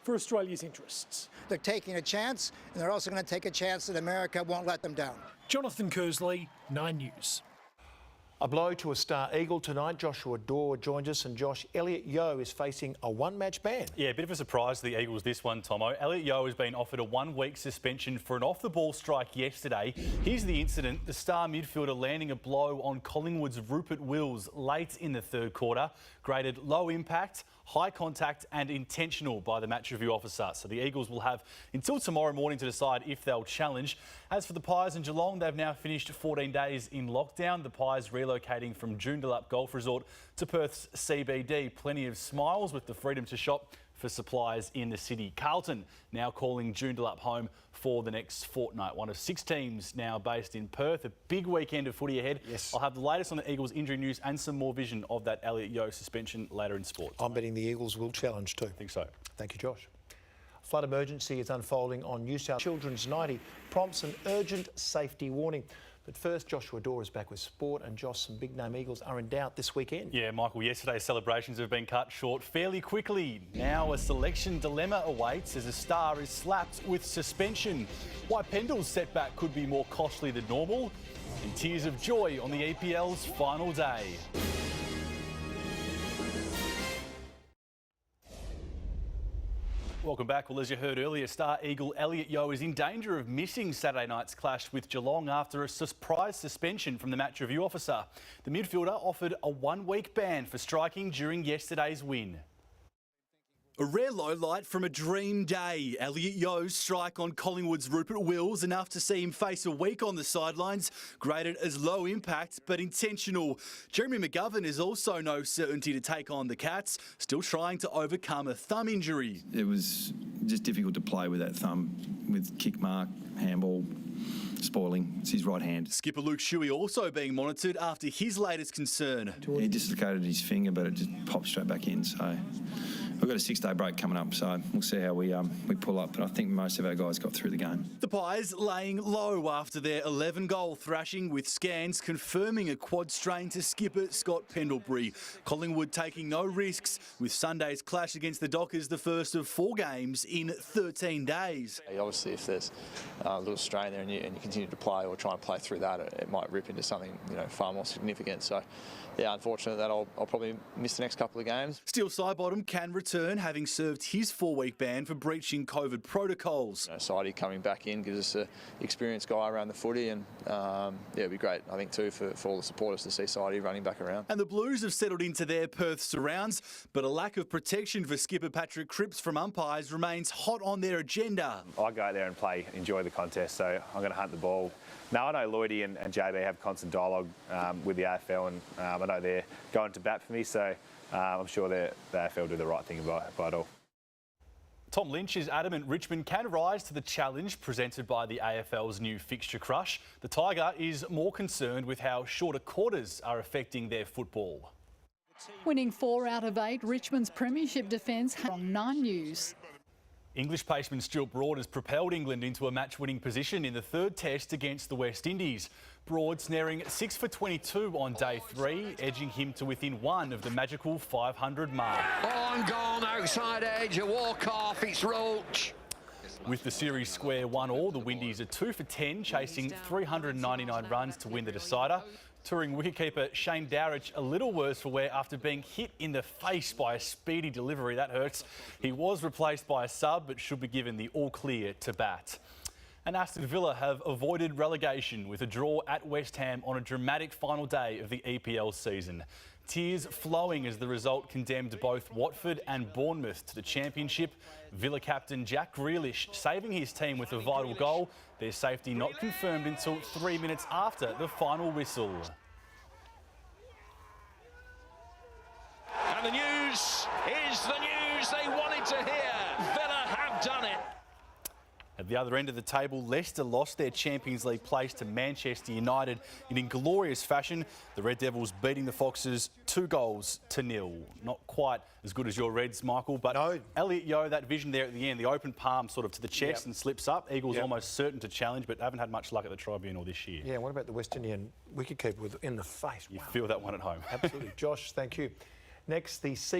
for Australia's interests. They're taking a chance, and they're also going to take a chance that America won't let them down. Jonathan Kersley, 9 News. A blow to a star eagle tonight. Joshua Dorr joins us, and Josh, Elliot Yeo is facing a one-match ban. Yeah, a bit of a surprise to the Eagles this one, Tomo. Elliot Yeo has been offered a one-week suspension for an off-the-ball strike yesterday. Here's the incident. The star midfielder landing a blow on Collingwood's Rupert Wills late in the third quarter, graded low impact, high contact and intentional by the match review officer. So the Eagles will have until tomorrow morning to decide if they'll challenge. As for the Pies in Geelong, they've now finished 14 days in lockdown. The Pies relocating from Joondalup Golf Resort to Perth's CBD. Plenty of smiles with the freedom to shop for supplies in the city. Carlton now calling Joondalup home for the next fortnight. One of 6 teams now based in Perth. A big weekend of footy ahead. Yes. I'll have the latest on the Eagles injury news and some more vision of that Elliot Yeo suspension later in sport. I'm betting the Eagles will challenge too. I think so. Thank you, Josh. Flood emergency is unfolding on New South Children's 90 prompts an urgent safety warning. But first, Joshua Dorr is back with sport, and Josh, some big-name Eagles are in doubt this weekend. Yeah, Michael, yesterday's celebrations have been cut short fairly quickly. Now a selection dilemma awaits as a star is slapped with suspension. Why Pendle's setback could be more costly than normal, and tears of joy on the EPL's final day. Welcome back. Well, as you heard earlier, star eagle Elliot Yeo is in danger of missing Saturday night's clash with Geelong after a surprise suspension from the match review officer. The midfielder offered a one-week ban for striking during yesterday's win. A rare low light from a dream day. Elliot Yeo's strike on Collingwood's Rupert Wills, enough to see him face a week on the sidelines, graded as low impact but intentional. Jeremy McGovern is also no certainty to take on the Cats, still trying to overcome a thumb injury. It was just difficult to play with that thumb, with kick mark, handball, spoiling. It's his right hand. Skipper Luke Shuey also being monitored after his latest concern. He dislocated his finger, but it just popped straight back in, so we've got a 6-day break coming up, so we'll see how we pull up. But I think most of our guys got through the game. The Pies laying low after their 11-goal thrashing, with scans confirming a quad strain to skipper Scott Pendlebury. Collingwood taking no risks, with Sunday's clash against the Dockers the first of 4 games in 13 days. Obviously, if there's a little strain there and you continue to play or try and play through that, it might rip into something far more significant. So, yeah, unfortunate that I'll probably miss the next couple of games. Still, Sidebottom can return, having served his 4-week ban for breaching COVID protocols. Sidey coming back in gives us an experienced guy around the footy, and yeah, it'd be great, I think, too, for all the supporters to see Sidey running back around. And the Blues have settled into their Perth surrounds, but a lack of protection for skipper Patrick Cripps from umpires remains hot on their agenda. I go out there and play, enjoy the contest, so I'm going to hunt the ball. Now, I know Lloydie and JB have constant dialogue with the AFL, and I know they're going to bat for me, so I'm sure the AFL do the right thing by it all. Tom Lynch is adamant Richmond can rise to the challenge presented by the AFL's new fixture crush. The Tiger is more concerned with how shorter quarters are affecting their football. Winning 4 out of 8, Richmond's premiership defence on 9 News. English paceman Stuart Broad has propelled England into a match-winning position in the 3rd test against the West Indies. Broad snaring 6 for 22 on day 3, edging him to within 1 of the magical 500 mark. On goal, outside edge, a walk-off, it's Roach. With the series square 1-1, the Windies are 2 for 10, chasing 399 runs to win the decider. Touring wicketkeeper Shane Dowrich a little worse for wear after being hit in the face by a speedy delivery. That hurts. He was replaced by a sub, but should be given the all-clear to bat. And Aston Villa have avoided relegation with a draw at West Ham on a dramatic final day of the EPL season. Tears flowing as the result condemned both Watford and Bournemouth to the Championship. Villa captain Jack Grealish saving his team with a vital goal. Their safety not confirmed until 3 minutes after the final whistle. And the news is the news they wanted to hear. Villa have done it. At the other end of the table, Leicester lost their Champions League place to Manchester United in inglorious fashion. The Red Devils beating the Foxes 2-0. Not quite as good as your Reds, Michael, but no. Elliot Yeo, that vision there at the end, the open palm sort of to the chest and slips up. Eagles almost certain to challenge, but haven't had much luck at the tribunal this year. Yeah, what about the West Indian wicketkeeper in the face? You feel that one at home. Absolutely. Josh, thank you. Next, the secret